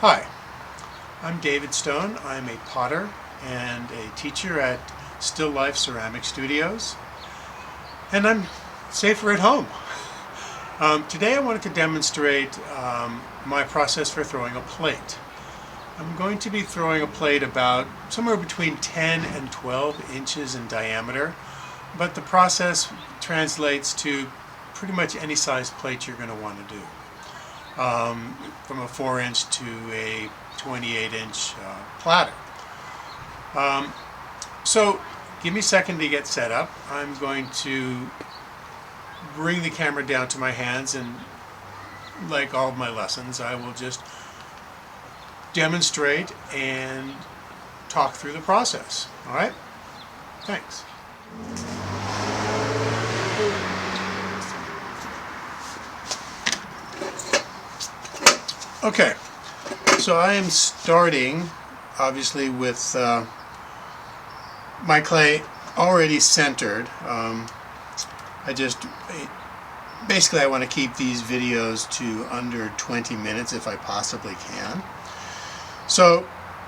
Hi, I'm David Stone. I'm a potter and a teacher at Still Life Ceramic Studios, and I'm safer at home. Today I wanted to demonstrate my process for throwing a plate. I'm going to be throwing a plate about somewhere between 10 and 12 inches in diameter, but the process translates to pretty much any size plate you're going to want to do. From a 4-inch to a 28-inch platter. So give me a second to get set up. I'm going to bring the camera down to my hands, and like all of my lessons, I will just demonstrate and talk through the process. All right? Thanks. Okay, so I am starting obviously with my clay already centered. Basically I want to keep these videos to under 20 minutes if I possibly can. So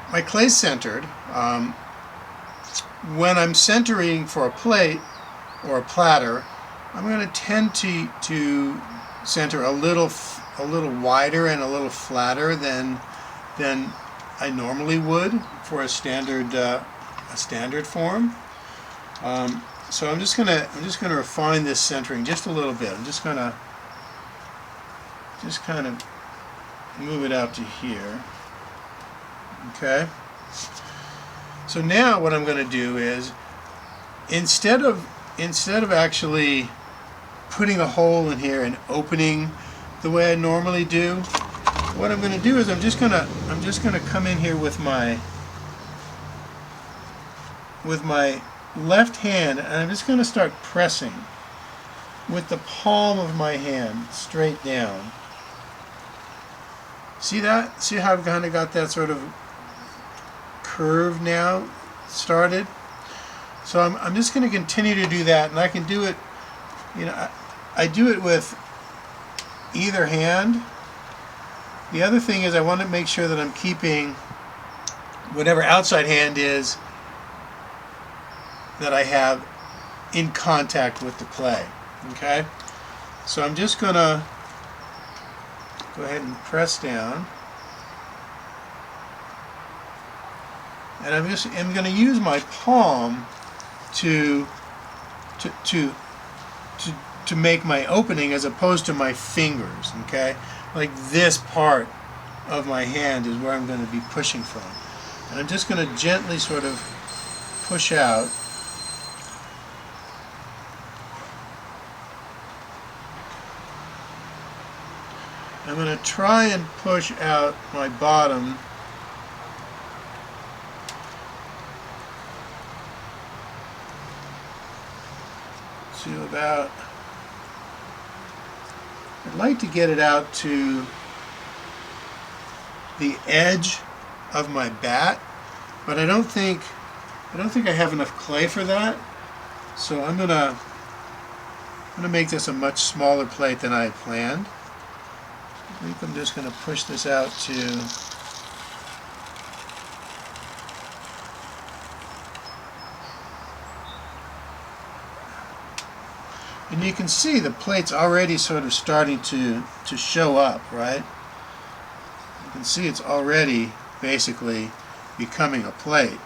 my clay's centered. When I'm centering for a plate or a platter, I'm going to tend to center a little wider and a little flatter than I normally would for a standard form. So I'm just gonna refine this centering just a little bit. I'm just kind of move it out to here. Okay. So now what I'm going to do is instead of actually putting a hole in here and opening the way I normally do, what I'm going to do is I'm just going to come in here with my left hand, and I'm just going to start pressing with the palm of my hand straight down. See that? See how I've kind of got that sort of curve now started? So I'm just going to continue to do that, and I can do it, I do it with either hand. The other thing is I want to make sure that I'm keeping whatever outside hand is that I have in contact with the clay. Okay? So I'm just going to go ahead and press down. And I'm going to use my palm to make my opening as opposed to my fingers. Okay? Like this part of my hand is where I'm going to be pushing from. And I'm just going to gently sort of push out. I'm going to try and push out my bottom to about, I'd like to get it out to the edge of my bat, but I don't think I have enough clay for that. So I'm gonna make this a much smaller plate than I had planned. I think I'm just gonna push this out to and you can see the plate's already sort of starting to show up, right? You can see it's already basically becoming a plate.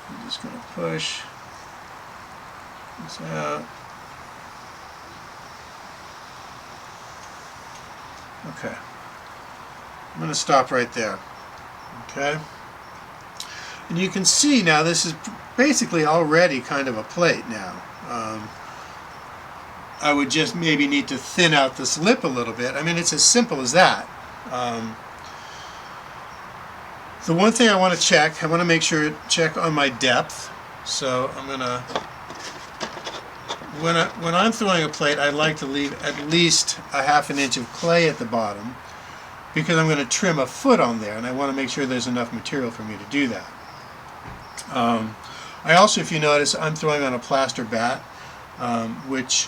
I'm just going to push this out. Okay. I'm going to stop right there. Okay. And you can see now this is basically already kind of a plate now. I would just maybe need to thin out this lip a little bit. I mean, it's as simple as that. The one thing I want to check, I want to make sure check on my depth. So I'm gonna, when I'm throwing a plate, I like to leave at least a ½ inch of clay at the bottom, because I'm going to trim a foot on there, and I want to make sure there's enough material for me to do that. I also, if you notice, I'm throwing on a plaster bat, which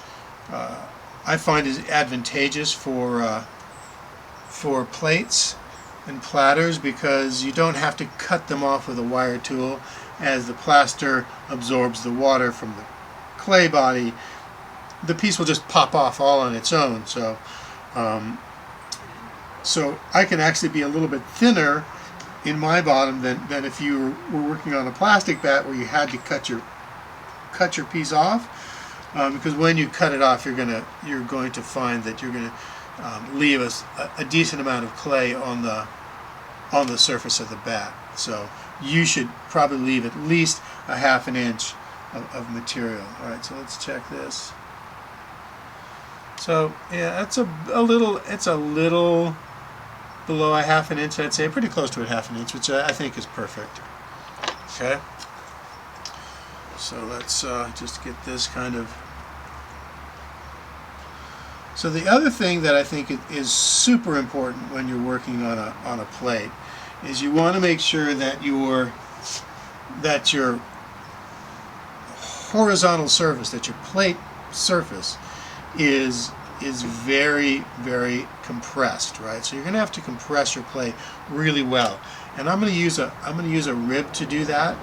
I find is advantageous for plates and platters, because you don't have to cut them off with a wire tool. As the plaster absorbs the water from the clay body, the piece will just pop off all on its own. So so I can actually be a little bit thinner in my bottom than if you were working on a plastic bat where you had to cut your piece off, because when you cut it off, you're going to find that you're going to leave a decent amount of clay on the surface of the bat. So you should probably leave at least a ½ inch of material. All right, so let's check this. So yeah, it's a little below a ½ inch, I'd say, pretty close to a ½ inch, which I think is perfect. Okay, so let's just get this kind of. So the other thing that I think is super important when you're working on a plate is you want to make sure that your horizontal surface, that your plate surface is very, very compressed, right? So you're going to have to compress your plate really well, and I'm going to use a rib to do that.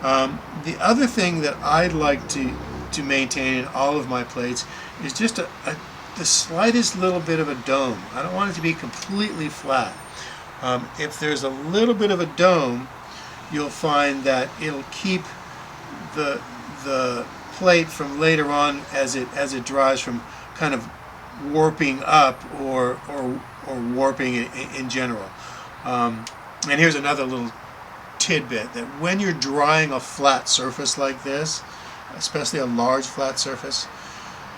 The other thing that I'd like to maintain in all of my plates is just the slightest little bit of a dome. I don't want it to be completely flat. If there's a little bit of a dome, you'll find that it'll keep the plate from later on, as it dries, from kind of warping up or warping in general. And here's another little tidbit, that when you're drying a flat surface like this, especially a large flat surface,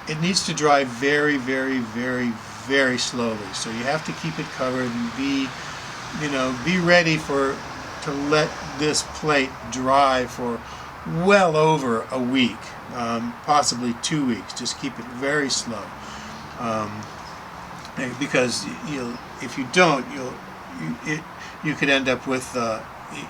it needs to dry very, very, very, very slowly. So you have to keep it covered and be ready to let this plate dry for well over a week, possibly 2 weeks. Just keep it very slow, because if you don't, you could end up with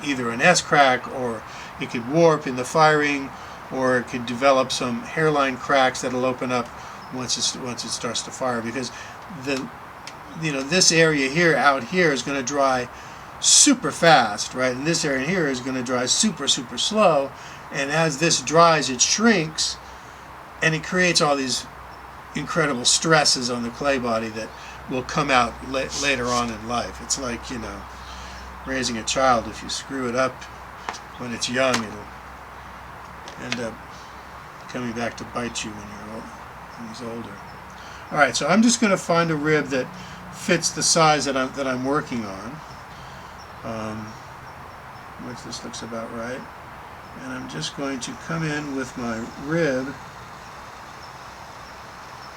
either an S-crack, or it could warp in the firing, or it could develop some hairline cracks that'll open up once it starts to fire, because this area here out here is going to dry super fast, right? And this area here is going to dry super, super slow. And as this dries, it shrinks, and it creates all these incredible stresses on the clay body that will come out later on in life. It's like, raising a child. If you screw it up when it's young, it'll end up coming back to bite you when he's older. All right, so I'm just going to find a rib that fits the size that I'm working on, which this looks about right. And I'm just going to come in with my rib,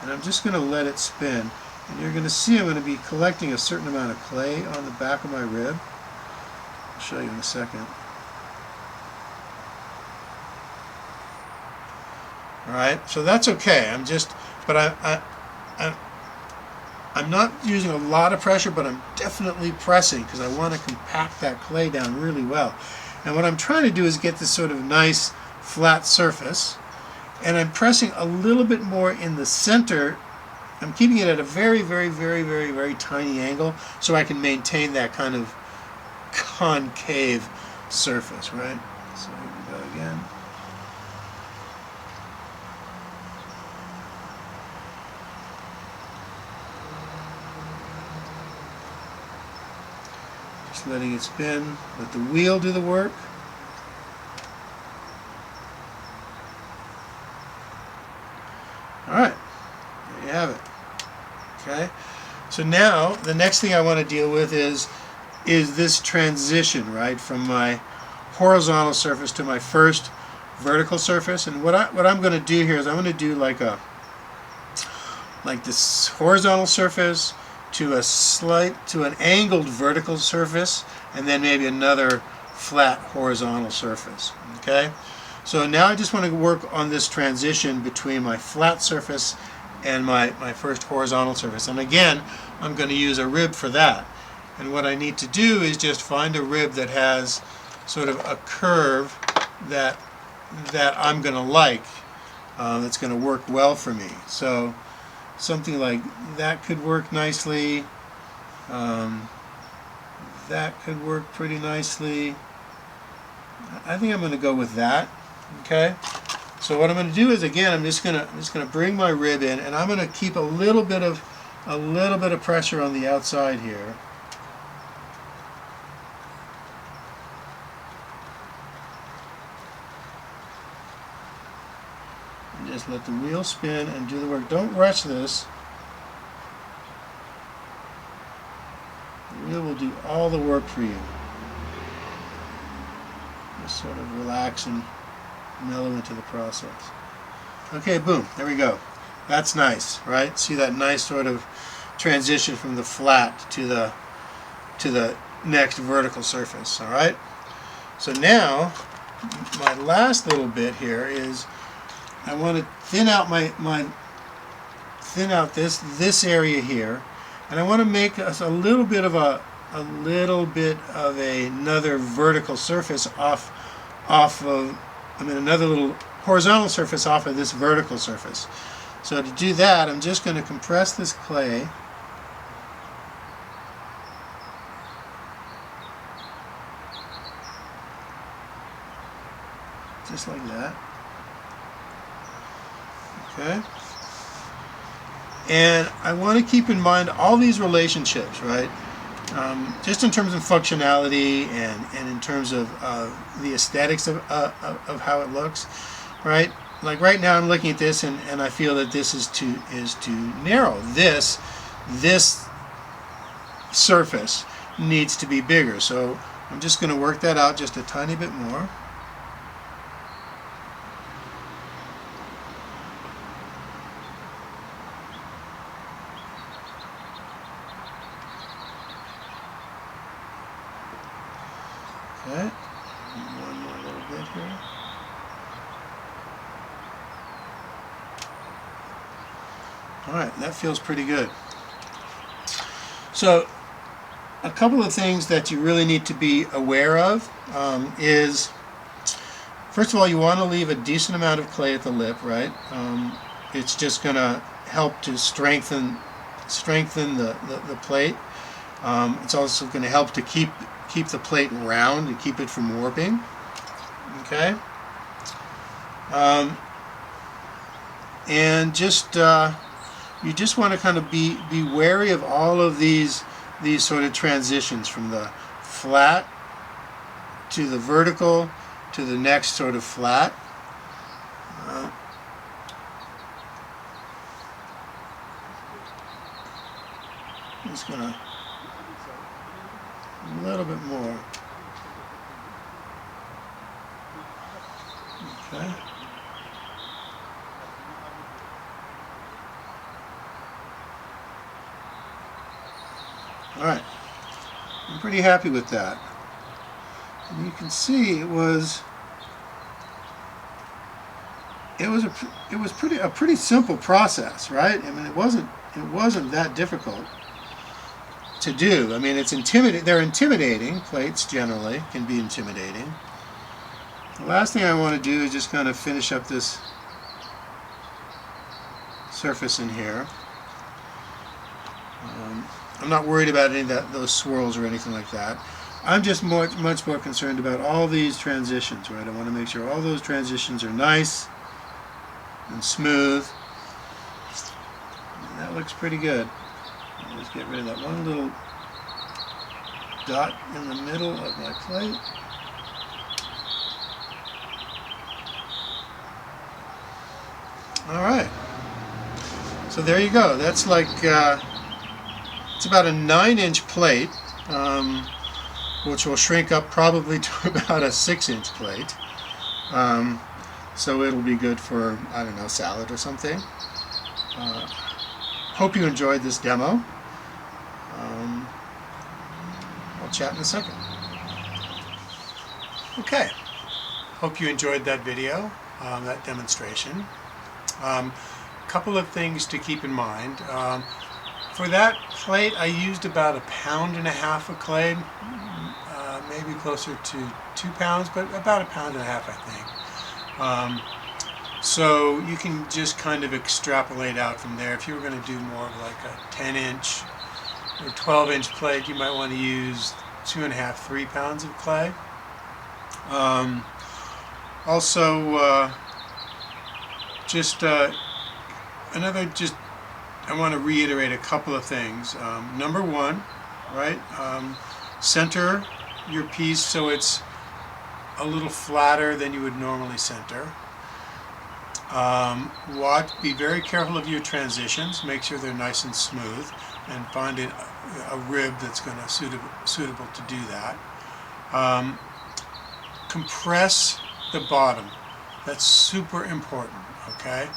and I'm just going to let it spin. And you're going to see I'm going to be collecting a certain amount of clay on the back of my rib. I'll show you in a second. All right, so that's okay. I'm not using a lot of pressure, but I'm definitely pressing, because I want to compact that clay down really well. And what I'm trying to do is get this sort of nice flat surface, and I'm pressing a little bit more in the center. I'm keeping it at a very, very, very, very, very tiny angle, so I can maintain that kind of concave surface, right? So here we go again. Just letting it spin, let the wheel do the work. All right, there you have it. Okay, so now the next thing I want to deal with is this transition, right, from my horizontal surface to my first vertical surface. And what I'm going to do here is I'm going to do like this horizontal surface to an angled vertical surface, and then maybe another flat horizontal surface. Okay, so now I just want to work on this transition between my flat surface and my first horizontal surface. And again, I'm going to use a rib for that. And what I need to do is just find a rib that has sort of a curve that I'm going to like, that's going to work well for me. So something like that could work nicely. That could work pretty nicely. I think I'm going to go with that. Okay. So what I'm going to do is, again, I'm just going to bring my rib in, and I'm going to keep a little bit of pressure on the outside here. And just let the wheel spin and do the work. Don't rush this. The wheel will do all the work for you. Just sort of relax and mellow into the process. Okay, boom, there we go. That's nice, right? See that nice sort of transition from the flat to the next vertical surface, all right? So now, my last little bit here is I want to thin out this area here, and I want to make us a little bit of another vertical surface off of, another little horizontal surface off of this vertical surface. So to do that, I'm just going to compress this clay. Just like that. Okay. And I want to keep in mind all these relationships, right? Just in terms of functionality and in terms of the aesthetics of how it looks, right? Like right now I'm looking at this and I feel that this is too narrow. This surface needs to be bigger. So I'm just going to work that out just a tiny bit more. Okay, one more little bit here. Alright, that feels pretty good. So, a couple of things that you really need to be aware of is, first of all, you want to leave a decent amount of clay at the lip, right? It's just going to help to strengthen the plate. It's also going to help to keep the plate round and keep it from warping. Okay, and just you just want to kind of be wary of all of these sort of transitions from the flat to the vertical to the next sort of flat. Just gonna a little bit more. Okay. All right. I'm pretty happy with that. And you can see it was a pretty simple process, right? I mean, it wasn't that difficult to do. I mean, it's intimidating. They're intimidating. Plates generally can be intimidating. The last thing I want to do is just kind of finish up this surface in here. I'm not worried about any of those swirls or anything like that. I'm just much more concerned about all these transitions, right? I want to make sure all those transitions are nice and smooth. And that looks pretty good. I'll just get rid of that one little dot in the middle of my plate. All right. So there you go. That's like it's about a 9-inch plate, which will shrink up probably to about a 6-inch plate. So it'll be good for, I don't know, salad or something. Hope you enjoyed this demo. I'll chat in a second. Okay. Hope you enjoyed that video, that demonstration. Couple of things to keep in mind. For that plate, I used about 1.5 pounds of clay, maybe closer to 2 pounds, but about 1.5 pounds, I think. So you can just kind of extrapolate out from there. If you were going to do more of like a 10-inch or 12-inch plate, you might want to use 2.5, 3 pounds of clay. Also, I want to reiterate a couple of things. Number one, right, center your piece so it's a little flatter than you would normally center. Be very careful of your transitions. Make sure they're nice and smooth, and find a rib that's going to suitable to do that. Compress the bottom. That's super important. Okay,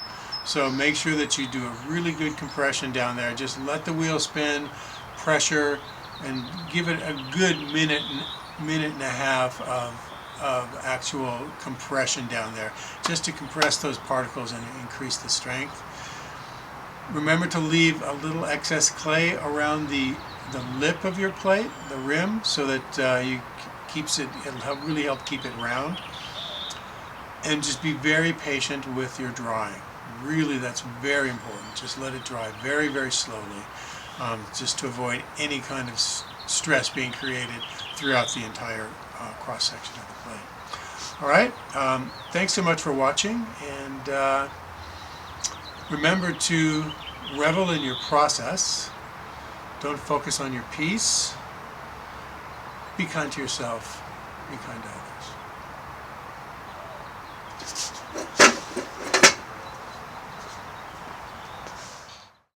so make sure that you do a really good compression down there. Just let the wheel spin, pressure, and give it a good minute and a half of actual compression down there, just to compress those particles and increase the strength. Remember to leave a little excess clay around the lip of your plate, the rim, so that it'll really help keep it round. And just be very patient with your drying. Really, that's very important. Just let it dry very, very slowly, just to avoid any kind of stress being created throughout the entire cross-section of the plate. All right, thanks so much for watching, and remember to revel in your process. Don't focus on your piece. Be kind to yourself. Be kind to others.